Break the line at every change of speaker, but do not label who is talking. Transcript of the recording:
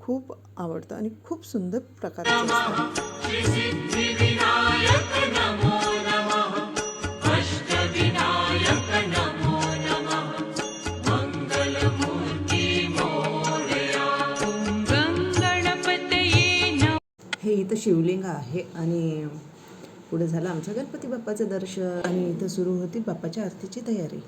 खूप आवडतं आणि खूप सुंदर प्रकारचे असतात. हे इथं शिवलिंग आहे आणि पुढे झालं आमचं गणपती बाप्पाचं दर्शन आणि इथं सुरू होती बाप्पाच्या आरतीची तयारी.